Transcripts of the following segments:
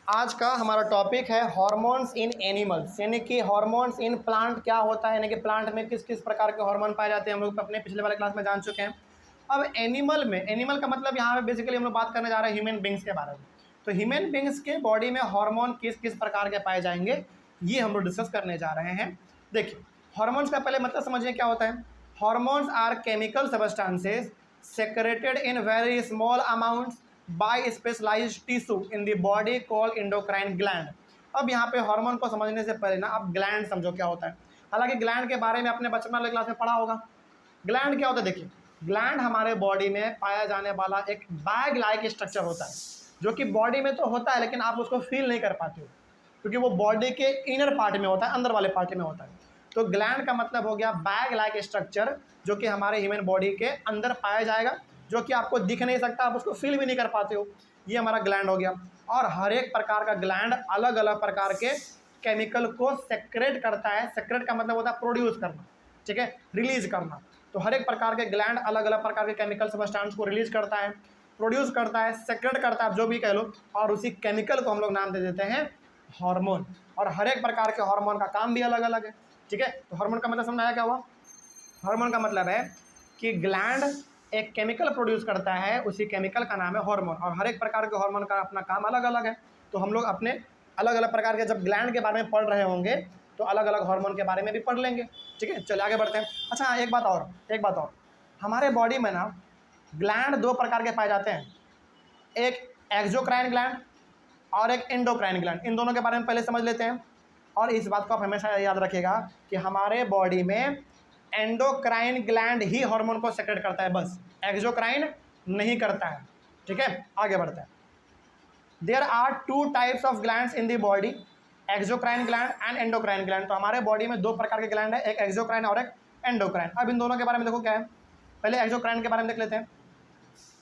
आज का हमारा टॉपिक है हार्मोन्स इन एनिमल्स, यानी कि हार्मोन्स इन प्लांट क्या होता है, यानी कि प्लांट में किस किस प्रकार के हार्मोन पाए जाते हैं। हम लोग अपने पिछले वाले क्लास में जान चुके हैं। अब एनिमल में, एनिमल का मतलब यहाँ पे बेसिकली हम लोग बात करने जा रहे हैं ह्यूमन बींग्स के बारे में। तो ह्यूमन बींग्स के बॉडी में हार्मोन किस किस प्रकार के पाए जाएंगे, ये हम लोग डिस्कस करने जा रहे हैं। देखिए, हार्मोन्स का पहले मतलब समझिए क्या होता है। Hormones are chemical substances secreted in very small amounts by specialized tissue in the body called endocrine gland. अब यहाँ पे हार्मोन को समझने से पहले ना आप ग्लैंड समझो क्या होता है। हालांकि ग्लैंड के बारे में अपने बचपन वाले क्लास में पढ़ा होगा। ग्लैंड क्या होता है, देखिए, ग्लैंड हमारे बॉडी में पाया जाने वाला एक बैग लाइक स्ट्रक्चर होता है, जो कि बॉडी में तो होता है लेकिन आप उसको फील नहीं कर पाते हो, क्योंकि वो बॉडी के इनर पार्ट में होता है, अंदर वाले पार्ट में होता है। तो ग्लैंड का मतलब हो गया बैग लाइक स्ट्रक्चर, जो कि हमारे ह्यूमन बॉडी के अंदर पाया जाएगा, जो कि आपको दिख नहीं सकता, आप उसको फील भी नहीं कर पाते हो। ये हमारा ग्लैंड हो गया। और हर एक प्रकार का ग्लैंड अलग अलग प्रकार के केमिकल को सेक्रेट करता है। सेक्रेट का मतलब होता है प्रोड्यूस करना, ठीक है, रिलीज करना। तो हर एक प्रकार के ग्लैंड अलग अलग प्रकार के केमिकल सबस्टेंस को रिलीज करता है, प्रोड्यूस करता है, सेक्रेट करता है, आप जो भी कह लो। और उसी केमिकल को हम लोग नाम दे देते हैं हार्मोन। और हर एक प्रकार के हार्मोन का काम भी अलग अलग है, ठीक है। तो हार्मोन का मतलब समझाया क्या हुआ। हार्मोन का मतलब है कि ग्लैंड एक केमिकल प्रोड्यूस करता है, उसी केमिकल का नाम है हार्मोन। और हर एक प्रकार के हार्मोन का अपना काम अलग अलग है। तो हम लोग अपने अलग अलग प्रकार के जब ग्लैंड के बारे में पढ़ रहे होंगे तो अलग अलग हार्मोन के बारे में भी पढ़ लेंगे, ठीक है। चलिए आगे बढ़ते हैं। अच्छा, एक बात और, हमारे बॉडी में ना ग्लैंड दो प्रकार के पाए जाते हैं, एक एक्सोक्राइन ग्लैंड और एक एंडोक्राइन ग्लैंड। इन दोनों के बारे में पहले समझ लेते हैं। और इस बात को आप हमेशा याद रखिएगा कि हमारे बॉडी में एंडोक्राइन ग्लैंड ही हार्मोन को सेक्रेट करता है, बस एक्सोक्राइन नहीं करता है, ठीक है। आगे बढ़ते हैं। There are two types of glands in the body, exocrine gland and endocrine gland. तो हमारे बॉडी में दो प्रकार के ग्लैंड है, एक एक्सोक्राइन और एक एंडोक्राइन। अब इन दोनों के बारे में देखो क्या है। पहले एक्सोक्राइन के बारे में देख लेते हैं।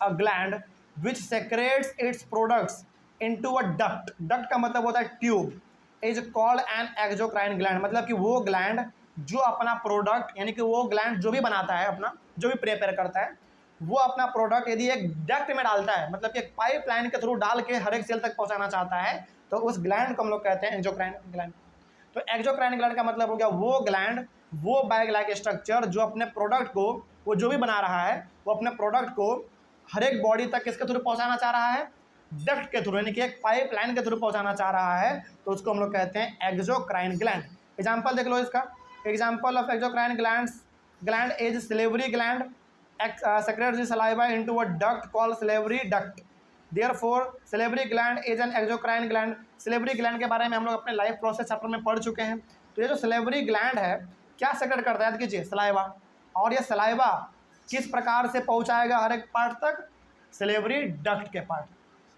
A gland which secrets its products into a duct, duct का मतलब होता है tube, is called an exocrine gland. मतलब कि वो ग्लैंड जो अपना प्रोडक्ट, यानी कि वो ग्लैंड जो भी बनाता है, अपना जो भी प्रिपेयर करता है, वो अपना प्रोडक्ट यदि एक डक्ट में डालता है, मतलब कि एक पाइप लाइन के थ्रू डाल के हर एक सेल तक पहुंचाना चाहता है, तो उस ग्लैंड को हम लोग कहते हैं एक्सोक्राइन ग्लैंड। तो एक्सोक्राइन ग्लैंड का मतलब हो गया वो ग्लैंड, वो बैग लाइक स्ट्रक्चर जो अपने प्रोडक्ट को, वो जो भी बना रहा है, वो अपने प्रोडक्ट को हर एक बॉडी तक किसके थ्रू पहुंचाना चाह रहा है, डक्ट के थ्रू, यानी कि एक पाइप लाइन के थ्रू पहुंचाना चाह रहा है, तो उसको हम लोग कहते हैं एक्सोक्राइन ग्लैंड। एग्जाम्पल देख लो इसका। Example of exocrine gland is salivary gland secretes the saliva into a duct called salivary duct. Therefore, salivary gland is an exocrine gland. salivary gland के बारे में हम लोग अपने लाइफ प्रोसेस चैप्टर में पढ़ चुके हैं। तो ये जो salivary gland है, क्या सेक्रेट करता है, याद कीजिए, सलाइवा। और ये सलाइवा किस प्रकार से पहुंचाएगा हर एक पार्ट तक, सिलेवरी डक्ट के पार्ट,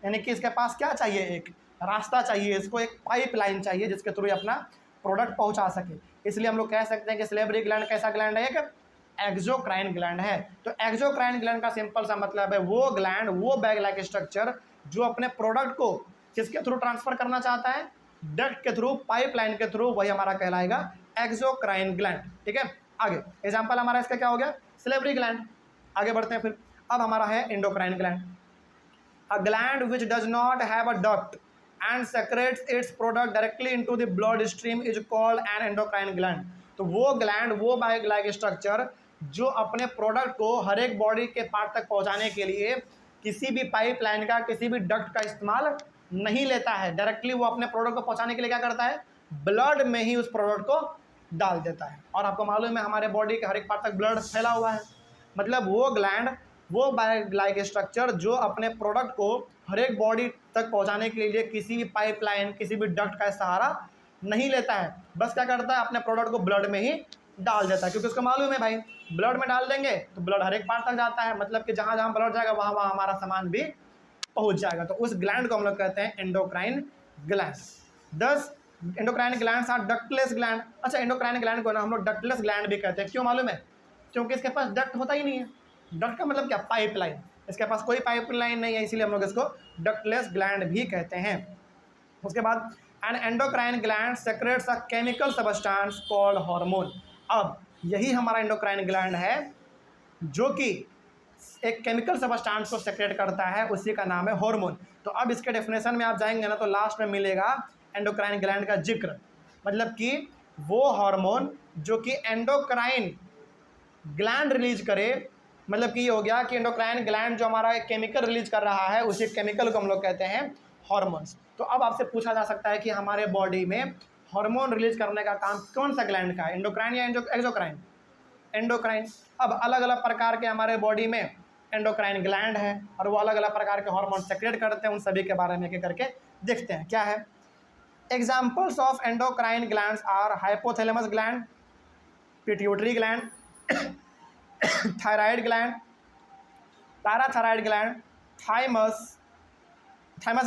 यानी कि इसके पास क्या चाहिए, एक रास्ता चाहिए, इसको एक पाइप लाइन चाहिए जिसके थ्रू अपना प्रोडक्ट पहुंचा सके। इसलिए हम लोग कह सकते हैं कि सिलेवरी ग्लैंड कैसा ग्लैंड है, एक एक्सोक्राइन ग्लैंड है। तो एक्सोक्राइन ग्लैंड का सिंपल सा मतलब है वो ग्लैंड, वो बैग लाइक स्ट्रक्चर जो अपने प्रोडक्ट को किसके थ्रू ट्रांसफर करना चाहता है, डक्ट के थ्रू, पाइप लाइन के थ्रू, वही हमारा कहलाएगा एक्सोक्राइन ग्लैंड, ठीक है। आगे एग्जांपल हमारा इसका क्या हो गया, सिलेवरी ग्लैंड। आगे बढ़ते हैं फिर। अब हमारा है endocrine gland. A gland which does not have a duct and secretes its product directly into the blood stream is called an endocrine gland. तो वो ग्लैंड, वो बैग लाइक स्ट्रक्चर जो अपने प्रोडक्ट को हर एक बॉडी के पार्ट तक पहुंचाने के लिए किसी भी पाइप लाइन का, किसी भी डक्ट का इस्तेमाल नहीं लेता है, डायरेक्टली वो अपने प्रोडक्ट को पहुंचाने के लिए क्या करता है, ब्लड में ही उस प्रोडक्ट को डाल देता है। और आपको मालूम है हमारे बॉडी के हर एक पार्ट तक ब्लड फैला हुआ है। मतलब वो ग्लैंड, वो बैग लाइक स्ट्रक्चर जो अपने प्रोडक्ट को हर एक बॉडी तक पहुंचाने के लिए किसी भी पाइपलाइन, किसी भी डक्ट का सहारा नहीं लेता है, बस क्या करता है, अपने प्रोडक्ट को ब्लड में ही डाल देता है। क्योंकि उसको मालूम है भाई, ब्लड में डाल देंगे तो ब्लड हर एक पार्ट तक जाता है, मतलब कि जहां जहां ब्लड जाएगा वहां वहां हमारा सामान भी पहुंच जाएगा। तो उस ग्लैंड को हम लोग कहते हैं endocrine gland. 10 endocrine glands are ductless gland. अच्छा, एंडोक्राइन ग्लैंड को ना हम लोग डक्टलेस ग्लैंड भी कहते हैं। क्यों मालूम है, क्योंकि इसके पास डक्ट होता ही नहीं है। डक्ट का मतलब क्या, पाइप लाइन। इसके पास कोई पाइप लाइन नहीं है, इसीलिए हम लोग इसको डक्टलेस ग्लैंड भी कहते हैं। उसके बाद N endocrine gland secrets a chemical substance called hormone. अब यही हमारा एंडोक्राइन ग्लैंड है जो कि एक केमिकल सब्सटेंस को सेक्रेट करता है, उसी का नाम है हार्मोन। तो अब इसके डेफिनेशन में आप जाएंगे ना तो लास्ट में मिलेगा एंडोक्राइन ग्लैंड का जिक्र, मतलब कि वो हार्मोन जो कि एंडोक्राइन ग्लैंड रिलीज करे, मतलब कि ये हो गया कि एंडोक्राइन ग्लैंड जो हमारा एक केमिकल रिलीज कर रहा है, उसी केमिकल को हम लोग कहते हैं हार्मोन्स। तो अब आपसे पूछा जा सकता है कि हमारे बॉडी में हार्मोन रिलीज करने का काम कौन सा ग्लैंड का है, एंडोक्राइन या एक्सोक्राइन? एंडोक्राइन। अब अलग अलग प्रकार के हमारे बॉडी में एंडोक्राइन ग्लैंड है और वो अलग अलग प्रकार के हार्मोन सेक्रेट करते हैं, उन सभी के बारे में एक करके देखते हैं क्या है। Examples of endocrine glands are hypothalamus gland, pituitary gland, thyroid gland, parathyroid gland, thymus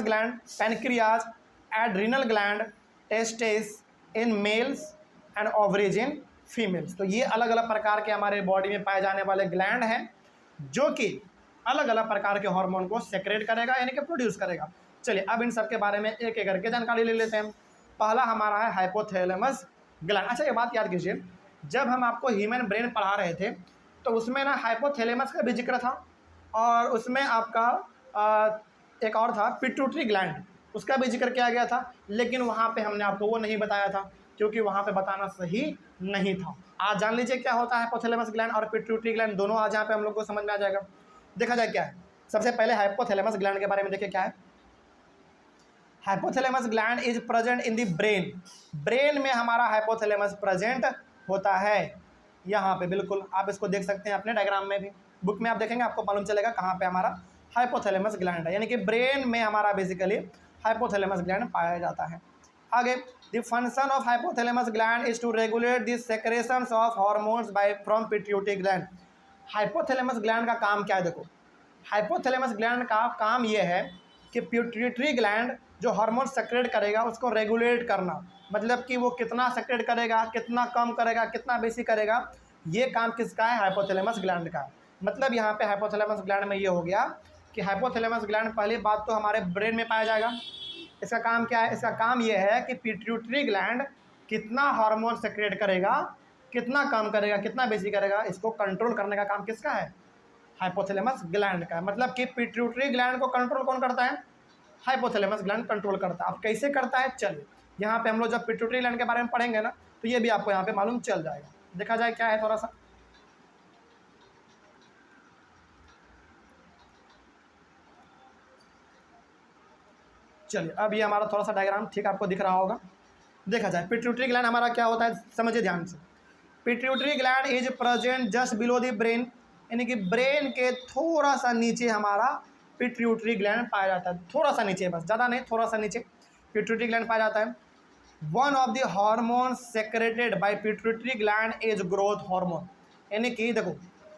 gland, pancreas, adrenal gland, testes in males and ovaries in females. तो ये अलग अलग प्रकार के हमारे बॉडी में पाए जाने वाले ग्लैंड हैं जो कि अलग अलग प्रकार के हार्मोन को सेक्रेट करेगा, यानी कि प्रोड्यूस करेगा। चलिए अब इन सब के बारे में एक एक करके जानकारी ले लेते हैं। पहला हमारा है हाइपोथैलेमस ग्लैंड। अच्छा, ये बात याद कीजिए, जब हम आपको ह्यूमन ब्रेन पढ़ा रहे थे तो उसमें ना हाइपोथैलेमस का भी जिक्र था और उसमें आपका एक और था पिट्यूटरी ग्लैंड, उसका भी जिक्र किया गया था, लेकिन वहाँ पे हमने आपको वो नहीं बताया था क्योंकि वहाँ पे बताना सही नहीं था। आज जान लीजिए क्या होता है हाइपोथैलेमस ग्लैंड और पिट्यूटरी ग्लैंड, दोनों आज यहाँ पे हम लोग को समझ में आ जाएगा। देखा जाए क्या है, सबसे पहले हाइपोथैलेमस ग्लैंड के बारे में देखिए क्या है। Hypothalamus gland is present in the brain. Brain में हमारा हाइपोथैलेमस प्रेजेंट होता है यहाँ पे, बिल्कुल आप इसको देख सकते हैं अपने डायग्राम में भी, बुक में आप देखेंगे आपको मालूम चलेगा कहाँ पे हमारा हाइपोथैलेमस ग्लैंड है, यानी कि ब्रेन में हमारा बेसिकली हाइपोथैलेमस ग्लैंड पाया जाता है। आगे, the function of hypothalamus gland is to regulate the secretions of hormones by from pituitary gland. Hypothalamus gland का काम क्या है? देखो, हाइपोथैलेमस ग्लैंड का काम ये है कि पिट्यूटरी ग्लैंड जो हार्मोन सेक्रेट करेगा उसको रेगुलेट करना, मतलब कि वो कितना सेक्रेट करेगा, कितना कम करेगा, कितना बेसी करेगा, ये काम किसका है? हाइपोथैलेमस ग्लैंड का। मतलब यहाँ पे हाइपोथैलेमस ग्लैंड में ये हो गया कि हाइपोथैलेमस ग्लैंड पहली बात तो हमारे ब्रेन में पाया जाएगा। इसका काम क्या है? इसका काम ये है कि पिट्यूटरी ग्लैंड कितना हार्मोन सेक्रेट करेगा, कितना कम करेगा, कितना बेसी करेगा, इसको कंट्रोल करने का काम किसका है? हाइपोथैलेमस ग्लैंड का। मतलब कि पिट्यूटरी ग्लैंड को कंट्रोल कौन करता है? हाइपोथैलेमस ग्लैंड कंट्रोल करता है। अब कैसे करता है, चलिए यहाँ पे हम लोग जब पिट्यूटरी ग्लैंड के बारे में पढ़ेंगे ना तो ये भी आपको यहाँ पे मालूम चल जाएगा। देखा जाए क्या है थोड़ा सा, चलिए अब ये हमारा थोड़ा सा डायग्राम ठीक आपको दिख रहा होगा। देखा जाए पिट्यूटरी ग्लैंड हमारा क्या होता है, समझिए ध्यान से। Pituitary gland is present just below the brain, यानी कि ब्रेन के थोड़ा सा नीचे हमारा पिट्यूटरी ग्लैंड पाया जाता है, थोड़ा सा नीचे, बस ज़्यादा नहीं, थोड़ा सा नीचे पिट्यूटरी ग्लैंड पाया जाता है। One of the hormone secreted bye pituitary gland is growth hormone, यानी कि देखो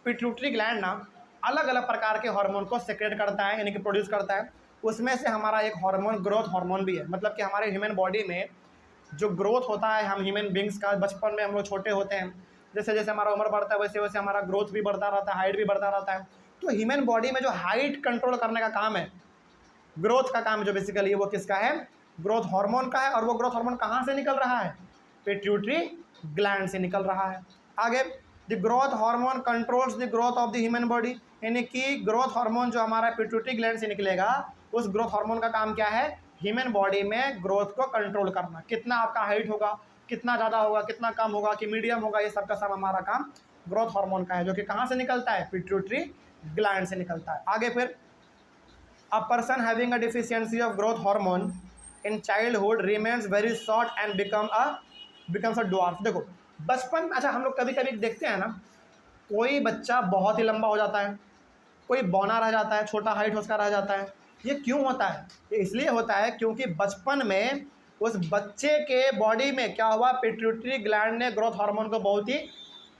पिट्यूटरी ग्लैंड ना अलग अलग प्रकार के हार्मोन को सेक्रेट करता है, यानी कि प्रोड्यूस करता है। उसमें से हमारा एक हार्मोन ग्रोथ हार्मोन भी है, मतलब कि हमारे ह्यूमन बॉडी में जो ग्रोथ होता है, हम ह्यूमन बींग्स का बचपन में हम लोग छोटे होते हैं, जैसे जैसे हमारा उम्र बढ़ता है वैसे वैसे हमारा ग्रोथ भी बढ़ता रहता है, हाइट भी बढ़ता रहता है। तो ह्यूमन बॉडी में जो हाइट कंट्रोल करने का काम है, ग्रोथ का काम जो बेसिकली वो किसका है? ग्रोथ हार्मोन का है। और वो ग्रोथ हार्मोन कहाँ से निकल रहा है? पिट्यूटरी ग्लैंड से निकल रहा है। आगे, the growth hormone controls the growth of the human body, यानी कि ग्रोथ हार्मोन जो हमारा पिट्यूटरी ग्लैंड से निकलेगा, उस ग्रोथ हार्मोन का काम क्या है? ह्यूमन बॉडी में ग्रोथ को कंट्रोल करना, कितना आपका हाइट होगा, कितना ज़्यादा होगा, कितना कम होगा, कि मीडियम होगा, ये सब का सब हमारा काम ग्रोथ हार्मोन का है, जो कि कहाँ से निकलता है? पिट्यूटरी ग्लैंड से निकलता है। आगे फिर, a person having a deficiency of growth hormone in childhood remains very short and becomes a dwarf. देखो बचपन, अच्छा हम लोग कभी कभी देखते हैं ना, कोई बच्चा बहुत ही लंबा हो जाता है, कोई बौना रह जाता है, छोटा हाइट उसका रह जाता है। ये क्यों होता है? ये इसलिए होता है क्योंकि बचपन में उस बच्चे के बॉडी में क्या हुआ? पिट्यूटरी ग्लैंड ने ग्रोथ हार्मोन को बहुत ही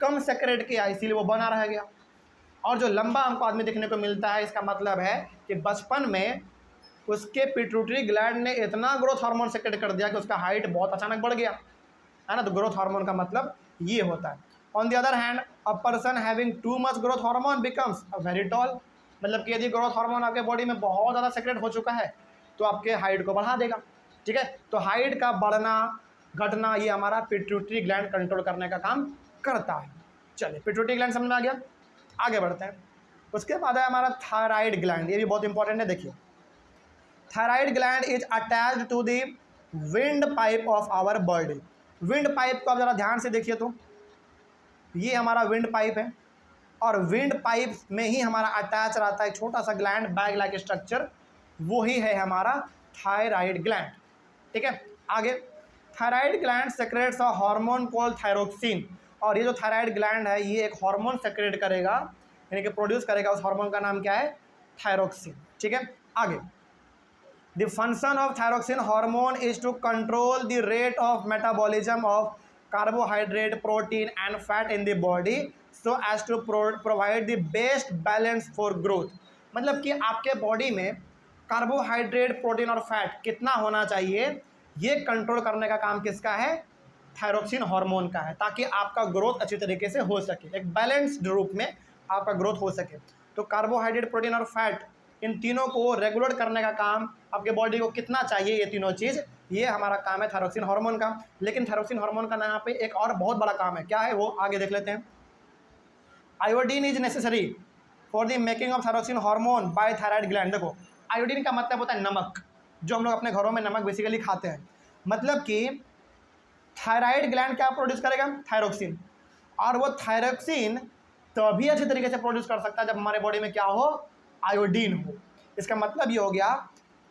कम सेक्रेट किया, इसीलिए वो बना रह गया। और जो लंबा हमको आदमी देखने को मिलता है, इसका मतलब है कि बचपन में उसके पिट्यूटरी ग्लैंड ने इतना ग्रोथ हार्मोन सेक्रेट कर दिया कि उसका हाइट बहुत अचानक बढ़ गया, है ना। तो ग्रोथ हार्मोन का मतलब ये होता है। On the other hand, a person having too much growth hormone becomes very tall, मतलब कि यदि ग्रोथ हार्मोन आपके बॉडी में बहुत ज़्यादा सेक्रेट हो चुका है तो आपके हाइट को बढ़ा देगा, ठीक है। तो हाइट का बढ़ना घटना ये हमारा पिट्यूटरी ग्लैंड कंट्रोल करने का काम करता है। चलिए पिट्यूटरी ग्लैंड समझ में आ गया, आगे बढ़ते हैं। उसके बाद है हमारा थायराइड ग्लैंड, ये भी बहुत इंपॉर्टेंट है। देखिए thyroid gland is attached to the wind pipe of our body. Wind pipe को आप जरा ध्यान से देखिए तो ये हमारा विंड पाइप है और विंड पाइप में ही हमारा अटैच रहता है छोटा सा ग्लैंड, बैग लाइक स्ट्रक्चर, वो ही है हमारा थायराइड ग्लैंड। ठीक है, आगे thyroid gland secrets a hormone called thyroxine. और ये जो थायराइड ग्लैंड है ये एक हार्मोन सेक्रेट करेगा, यानी कि प्रोड्यूस करेगा। उस हार्मोन का नाम क्या है? थायरोक्सिन। ठीक है, आगे the function of thyroxine hormone is to control the rate of metabolism of carbohydrate, protein and fat in the body so as to provide the best balance for growth. मतलब कि आपके बॉडी में carbohydrate, protein और fat कितना होना चाहिए, ये control करने का काम किसका है? थायरोक्सिन हार्मोन का है, ताकि आपका ग्रोथ अच्छी तरीके से हो सके, एक बैलेंस्ड रूप में आपका ग्रोथ हो सके। तो कार्बोहाइड्रेट, प्रोटीन और फैट, इन तीनों को रेगुलेट करने का काम आपके बॉडी को कितना चाहिए, ये तीनों चीज़, ये हमारा काम है थायरोक्सिन हार्मोन का। लेकिन थायरोक्सिन हार्मोन का यहाँ पे एक और बहुत बड़ा काम है, क्या है वो आगे देख लेते हैं। Iodine is necessary for the making of thyroxine hormone by thyroid gland. देखो आयोडीन का मतलब होता है नमक, जो हम लोग अपने घरों में नमक बेसिकली खाते हैं। मतलब कि थायराइड ग्लैंड क्या प्रोड्यूस करेगा? थायरोक्सिन। और वो थायरोक्सिन तभी अच्छे तरीके से प्रोड्यूस कर सकता है जब हमारे बॉडी में क्या हो? आयोडीन हो। इसका मतलब ये हो गया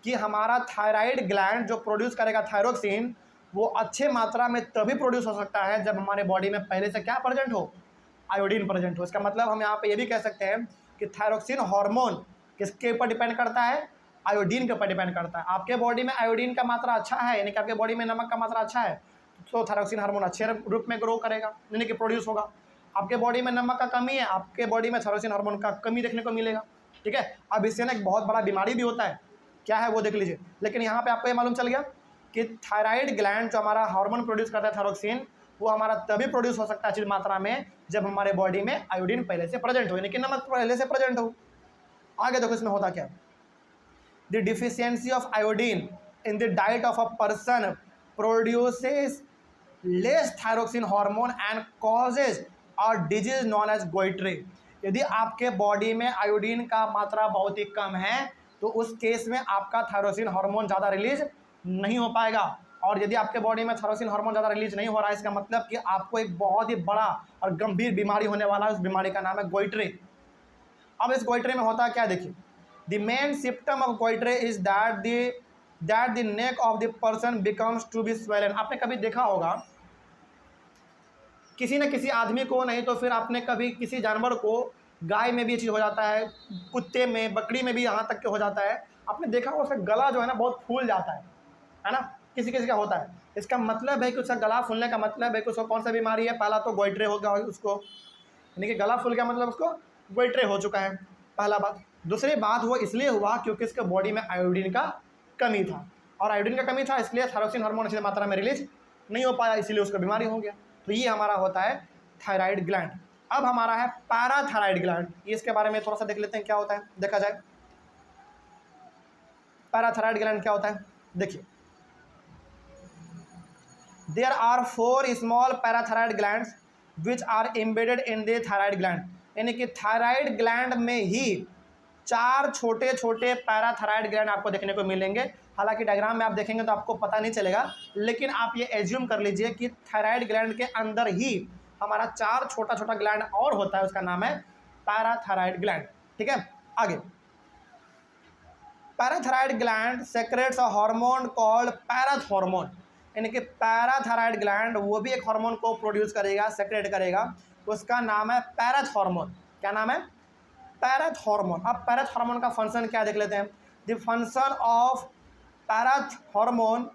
कि हमारा थायराइड ग्लैंड जो प्रोड्यूस करेगा थायरोक्सिन, वो अच्छे मात्रा में तभी प्रोड्यूस हो सकता है जब हमारे बॉडी में पहले से क्या प्रेजेंट हो? आयोडीन प्रेजेंट हो। इसका मतलब हम यहाँ पे ये भी कह सकते हैं कि थायरोक्सिन हार्मोन किसके ऊपर डिपेंड करता है? आयोडीन के ऊपर डिपेंड करता है। आपके बॉडी में आयोडीन का मात्रा अच्छा है, यानी कि आपके बॉडी में नमक का मात्रा अच्छा है, तो थायरोक्सिन हार्मोन अच्छे रूप में ग्रो करेगा, यानी कि प्रोड्यूस होगा। आपके बॉडी में नमक का कमी है, आपके बॉडी में थायरोक्सिन हार्मोन का कमी देखने को मिलेगा। ठीक है, अब इससे ना एक बहुत बड़ा बीमारी भी होता है, क्या है वो देख लीजिए। लेकिन यहाँ पे आपको ये मालूम चल गया कि थायराइड ग्लैंड जो हमारा हार्मोन प्रोड्यूस करता है थायरोक्सिन, वो हमारा तभी प्रोड्यूस हो सकता है अच्छी मात्रा में जब हमारे बॉडी में आयोडीन पहले से प्रेजेंट हो, यानी कि नमक पहले से प्रेजेंट हो। आगे देखो इसमें होता क्या। The deficiency of iodine in the diet of a person produces less thyroxine hormone and causes और डिजीज नॉन एज गोइट्रे। यदि आपके बॉडी में आयोडीन का मात्रा बहुत ही कम है तो उस केस में आपका थायरोक्सिन हार्मोन ज़्यादा रिलीज नहीं हो पाएगा। और यदि आपके बॉडी में थायरोक्सिन हार्मोन ज़्यादा रिलीज नहीं हो रहा है, इसका मतलब कि आपको एक बहुत ही बड़ा और गंभीर बीमारी होने वाला है। उस बीमारी का नाम है गोइट्रे। अब इस गोइट्रे में होता क्या देखिए, the main symptom of goitre is that the neck of the person becomes to be swollen. आपने कभी देखा होगा किसी न किसी आदमी को, नहीं तो फिर आपने कभी किसी जानवर को, गाय में भी ये चीज़ हो जाता है, कुत्ते में, बकरी में भी यहाँ तक के हो जाता है, आपने देखा होगा उसका गला जो है ना बहुत फूल जाता है ना, किसी किसी का होता है। इसका मतलब है कि उसका गला फूलने का मतलब है कि उसको कौन सा बीमारी है? पहला तो गोइट्रे हो गया उसको, यानी कि गला फूल गया मतलब उसको गोइट्रे हो चुका है, पहला बात। दूसरी बात वो इसलिए हुआ क्योंकि उसके बॉडी में आयोडीन का कमी था, और आयोडीन का कमी था इसलिए थायरोक्सिन हार्मोन अच्छी मात्रा में रिलीज नहीं हो पाया, इसीलिए उसको बीमारी हो गया। तो ये हमारा होता है थायराइड ग्लैंड। अब हमारा है पैराथायराइड ग्लैंड, ये इसके बारे में थोड़ा सा देख लेते हैं क्या होता है, देखा जाए। पैराथायराइड ग्लैंड क्या होता है देखिए, there are 4 small parathyroid glands which are embedded in the thyroid gland. यानी कि थायराइड ग्लैंड में ही 4 छोटे छोटे पैराथायराइड ग्लैंड आपको देखने को मिलेंगे। हालांकि डायग्राम में आप देखेंगे तो आपको पता नहीं चलेगा, लेकिन आप ये एज्यूम कर लीजिए कि थायराइड ग्लैंड के अंदर ही हमारा 4 छोटा छोटा ग्लैंड और होता है, उसका नाम है पैराथायराइड ग्लैंड। ठीक है, आगे parathyroid gland secrets a hormone called parathormone. यानी कि पैराथायराइड ग्लैंड वो भी एक हार्मोन को प्रोड्यूस करेगा, सेक्रेट करेगा, उसका नाम है पैराथॉर्मोन। क्या नाम है? पैराथॉर्मोन। अब पैराथॉर्मोन का फंक्शन क्या देख लेते हैं। The function of parathormone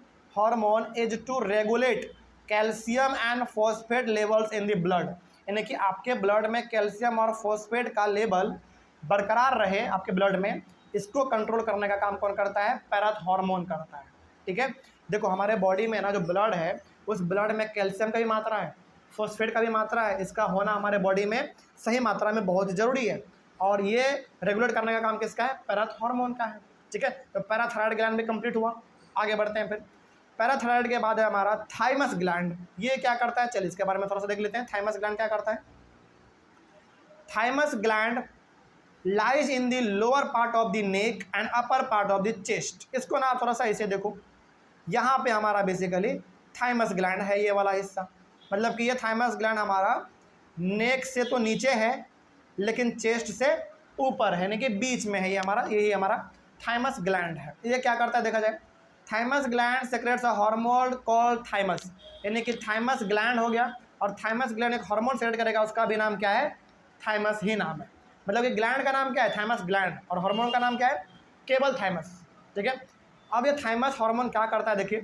is to regulate calcium and phosphate levels in the blood. यानी कि आपके ब्लड में कैल्शियम और फॉस्फेट का लेवल बरकरार रहे आपके ब्लड में, इसको कंट्रोल करने का काम कौन करता है? पैराथॉर्मोन करता है। ठीक है, देखो हमारे बॉडी में ना जो ब्लड है, उस ब्लड में कैल्शियम का भी मात्रा है, फॉस्फेट का भी मात्रा है, इसका होना हमारे बॉडी में सही मात्रा में बहुत ज़रूरी है, और ये रेगुलेट करने का काम किसका है? पैराथॉर्मोन का है। ठीक है, तो पैराथायराइड ग्लैंड भी कंप्लीट हुआ। आगे बढ़ते हैं। फिर पैराथायराइड के बाद है हमारा थाइमस ग्लैंड। ये क्या करता है? चलिए इसके बारे में थोड़ा सा देख लेते हैं। थाइमस ग्लैंड क्या करता है? Thymus gland lies in the lower part of the neck and upper part of the chest. इसको ना थोड़ा सा ऐसे देखो, यहाँ पे हमारा बेसिकली थाइमस ग्लैंड है, ये वाला हिस्सा, मतलब कि ये थाइमस ग्लैंड हमारा नेक से तो नीचे है लेकिन चेस्ट से ऊपर है, यानी कि बीच में है, ये हमारा, यही हमारा थाइमस ग्लैंड है। ये क्या करता है देखा जाए, thymus gland secrets a hormone called thymus, यानी कि थाइमस ग्लैंड हो गया, और थाइमस ग्लैंड एक हार्मोन सेक्रेट करेगा, उसका भी नाम क्या है, थाइमस ही नाम है। मतलब कि ग्लैंड का नाम क्या है, थाइमस ग्लैंड, और हार्मोन का नाम क्या है, केवल थाइमस। ठीक है, अब ये थाइमस हार्मोन क्या करता है देखिए,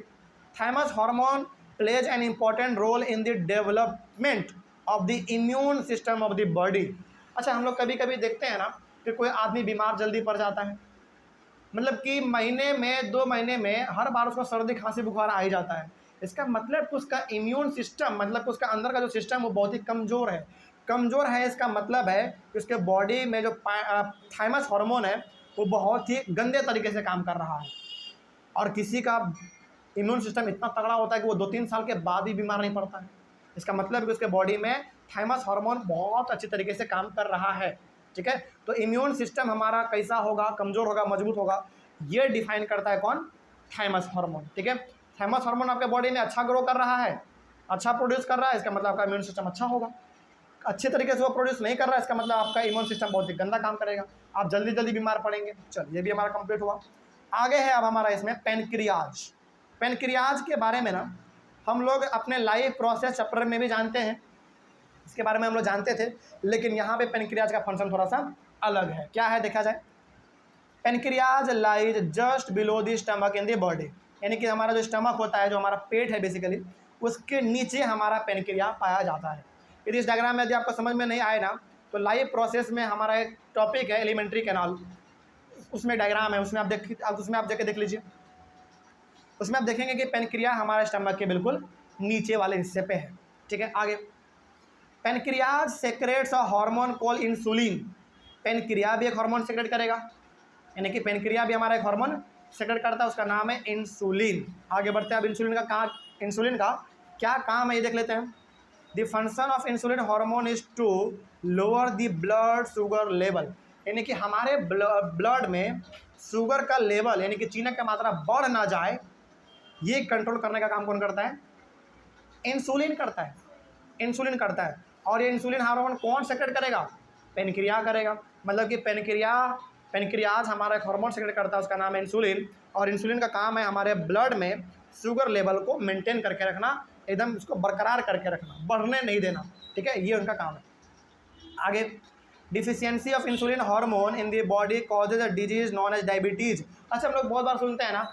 thymus hormone plays an important role in the development of the immune system of the body. अच्छा, हम लोग कभी कभी देखते हैं ना कि कोई आदमी बीमार जल्दी पड़ जाता है, मतलब कि महीने में 2 महीने में हर बार उसको सर्दी खांसी बुखार आ ही जाता है। इसका मतलब कि उसका इम्यून सिस्टम, मतलब कि उसका अंदर का जो सिस्टम वो बहुत ही कमज़ोर है। कमज़ोर है इसका मतलब है कि उसके बॉडी में जो थाइमस हार्मोन है वो बहुत ही गंदे तरीके से काम कर रहा है, और किसी का इम्यून सिस्टम इतना तगड़ा होता है कि वो 2-3 साल के बाद भी बीमार नहीं पड़ता है। इसका मतलब कि उसके बॉडी में थाइमस हार्मोन बहुत अच्छी तरीके से काम कर रहा है। ठीक है, तो इम्यून सिस्टम हमारा कैसा होगा, कमज़ोर होगा, मजबूत होगा, ये डिफाइन करता है कौन, थाइमस हार्मोन। ठीक है, थाइमस हार्मोन आपके बॉडी में अच्छा ग्रो कर रहा है, अच्छा प्रोड्यूस कर रहा है, इसका मतलब आपका इम्यून सिस्टम अच्छा होगा। अच्छे तरीके से वो प्रोड्यूस नहीं कर रहा है, इसका मतलब आपका इम्यून सिस्टम बहुत ही गंदा काम करेगा, आप जल्दी जल्दी बीमार पड़ेंगे। चल, ये भी हमारा कंप्लीट हुआ। आगे है अब हमारा इसमें पेनक्रियाज। पेनक्रियाज के बारे में ना हम लोग अपने लाइफ प्रोसेस चैप्टर में भी जानते हैं, इसके बारे में हम लोग जानते थे, लेकिन यहाँ पे पेनक्रियाज का फंक्शन थोड़ा सा अलग है। क्या है देखा जाए, pancreas lies just below the stomach in the body, यानी कि हमारा जो स्टमक होता है, जो हमारा पेट है बेसिकली, उसके नीचे हमारा पेनक्रिया पाया जाता है। यदि इस डायग्राम में यदि आपको समझ में नहीं आए ना, तो लाइफ प्रोसेस में हमारा एक टॉपिक है एलिमेंट्री कैनाल, उसमें डायग्राम है, उसमें आप जाके देख लीजिए। उसमें आप देखेंगे कि पेनक्रिया हमारे स्टमक के बिल्कुल नीचे वाले हिस्से पे है। ठीक है, आगे, pancreas secrets a hormone called insulin. Pancreas भी एक हार्मोन सेक्रेट करेगा, यानी कि पेनक्रिया भी हमारा एक हार्मोन सेक्रेट करता है, उसका नाम है इंसुलिन। आगे बढ़ते हैं, अब इंसुलिन का क्या काम है ये देख लेते हैं। The function of insulin hormone is to lower the blood sugar level, यानी कि हमारे ब्लड में शुगर का लेवल, यानी कि चीनी की मात्रा बढ़ ना जाए, ये कंट्रोल करने का काम कौन करता है, इंसुलिन करता है। इंसुलिन करता है, और ये इंसुलिन हार्मोन कौन सेक्रेट करेगा, पेनक्रिया करेगा। मतलब कि पेनक्रियाज हमारा एक हार्मोन सेक्रेट करता है, उसका नाम है इंसुलिन, और इंसुलिन का काम है हमारे ब्लड में शुगर लेवल को मेंटेन करके रखना, एकदम इसको बरकरार करके रखना, बढ़ने नहीं देना। ठीक है, ये उनका काम है। आगे, deficiency of insulin hormone in the body causes a disease known as diabetes. अच्छा, हम लोग बहुत बार सुनते हैं ना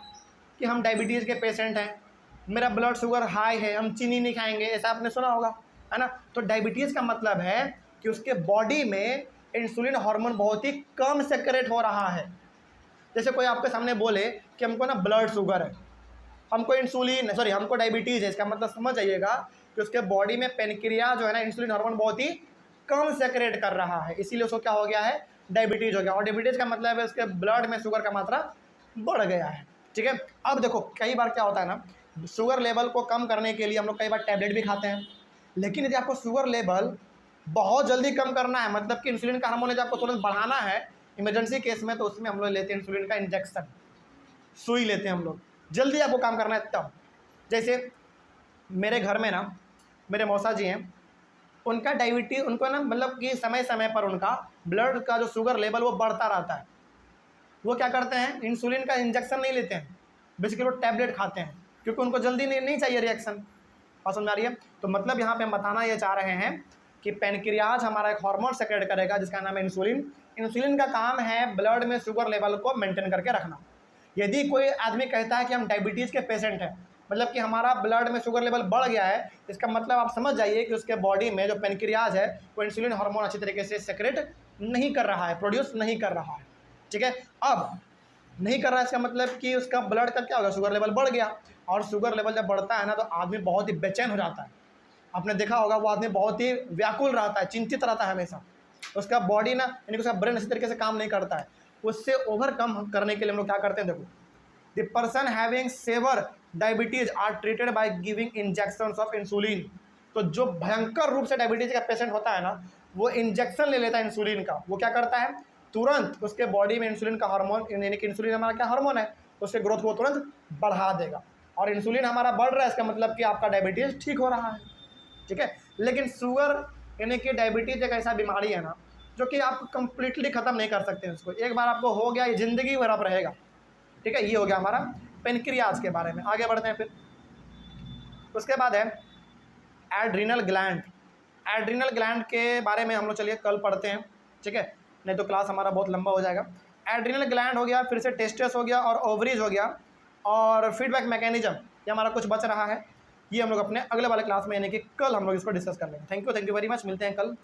कि हम डायबिटीज़ के पेशेंट हैं, मेरा ब्लड शुगर हाई है, हम चीनी नहीं खाएंगे, ऐसा आपने सुना होगा, है ना। तो डायबिटीज़ का मतलब है कि उसके बॉडी में इंसुलिन हार्मोन बहुत ही कम सेक्रेट हो रहा है। जैसे कोई आपके सामने बोले कि हमको ना ब्लड शुगर है, हमको डायबिटीज़ है, इसका मतलब समझ जाइएगा कि उसके बॉडी में पेनक्रिया जो है ना, इंसुलिन हार्मोन बहुत ही कम सेक्रेट कर रहा है, इसीलिए उसको क्या हो गया है, डायबिटीज़ हो गया। और डायबिटीज़ का मतलब है उसके ब्लड में शुगर का मात्रा बढ़ गया है। ठीक है, अब देखो कई बार क्या होता है ना, शुगर लेवल को कम करने के लिए हम लोग कई बार टैबलेट भी खाते हैं, लेकिन यदि आपको शुगर लेवल बहुत जल्दी कम करना है, मतलब कि इंसुलिन का हार्मोन यदि आपको तुरंत बढ़ाना है इमरजेंसी केस में, तो उसमें हम लोग लेते हैं इंसुलिन का इंजेक्शन, सुई लेते हैं हम लोग, जल्दी आपको काम करना है तब। जैसे मेरे घर में ना मेरे मौसा जी हैं, उनका डायबिटीज, उनको ना मतलब कि समय समय पर उनका ब्लड का जो शुगर लेवल वो बढ़ता रहता है। वो क्या करते हैं, इंसुलिन का इंजेक्शन नहीं लेते हैं, बेसिकली वो टैबलेट खाते हैं, क्योंकि उनको जल्दी नहीं चाहिए रिएक्शन। और समझ आ रही है, तो मतलब यहाँ पे हम बताना ये चाह रहे हैं कि पेनक्रियाज हमारा एक हार्मोन सेक्रेट करेगा जिसका नाम है इंसुलिन। इंसुलिन का काम है ब्लड में शुगर लेवल को मेंटेन करके रखना। यदि कोई आदमी कहता है कि हम डायबिटीज़ के पेशेंट हैं, मतलब कि हमारा ब्लड में शुगर लेवल बढ़ गया है, इसका मतलब आप समझ जाइए कि उसके बॉडी में जो पेनक्रियाज है वो इंसुलिन हार्मोन अच्छी तरीके से सेक्रेट नहीं कर रहा है, प्रोड्यूस नहीं कर रहा है। ठीक है, अब नहीं कर रहा है, इसका मतलब कि उसका ब्लड का क्या होगा, शुगर लेवल बढ़ गया, और शुगर लेवल जब बढ़ता है ना तो आदमी बहुत ही बेचैन हो जाता है। आपने देखा होगा वो आदमी बहुत ही व्याकुल रहता है, चिंतित रहता है हमेशा, उसका बॉडी ना, यानी कि उसका ब्रेन अच्छी तरीके से काम नहीं करता है। उससे ओवरकम करने के लिए हम लोग क्या करते हैं, देखो, the person having severe diabetes are treated by giving injections of insulin. तो जो भयंकर रूप से डायबिटीज का पेशेंट होता है ना, वो इंजेक्शन ले लेता है इंसुलिन का। वो क्या करता है, तुरंत उसके बॉडी में इंसुलिन का हार्मोन, यानी कि इंसुलिन हमारा क्या हार्मोन है, तो उसके ग्रोथ को तुरंत बढ़ा देगा। और इंसुलिन हमारा बढ़ रहा है, इसका मतलब कि आपका डायबिटीज़ ठीक हो रहा है, ठीक है। लेकिन शुगर यानी कि डायबिटीज़ एक ऐसा बीमारी है ना जो कि आप कंप्लीटली ख़त्म नहीं कर सकते उसको। एक बार आपको हो गया, ये ज़िंदगी भर आप रहेगा, ठीक है। ये हो गया हमारा पेनक्रियाज के बारे में। आगे बढ़ते हैं फिर। उसके बाद है एड्रिनल ग्लैंड। एड्रिनल ग्लैंड के बारे में हम लोग चलिए कल पढ़ते हैं, ठीक है, नहीं तो क्लास हमारा बहुत लंबा हो जाएगा। एड्रिनल ग्लैंड हो गया, फिर से टेस्टस हो गया और ओवरीज हो गया, और फीडबैक मैकेनिज्म, ये हमारा कुछ बच रहा है। ये हम लोग अपने अगले वाले क्लास में यानी कि कल हम लोग इसको डिस्कस कर लेंगे। थैंक यू वेरी मच, मिलते हैं कल।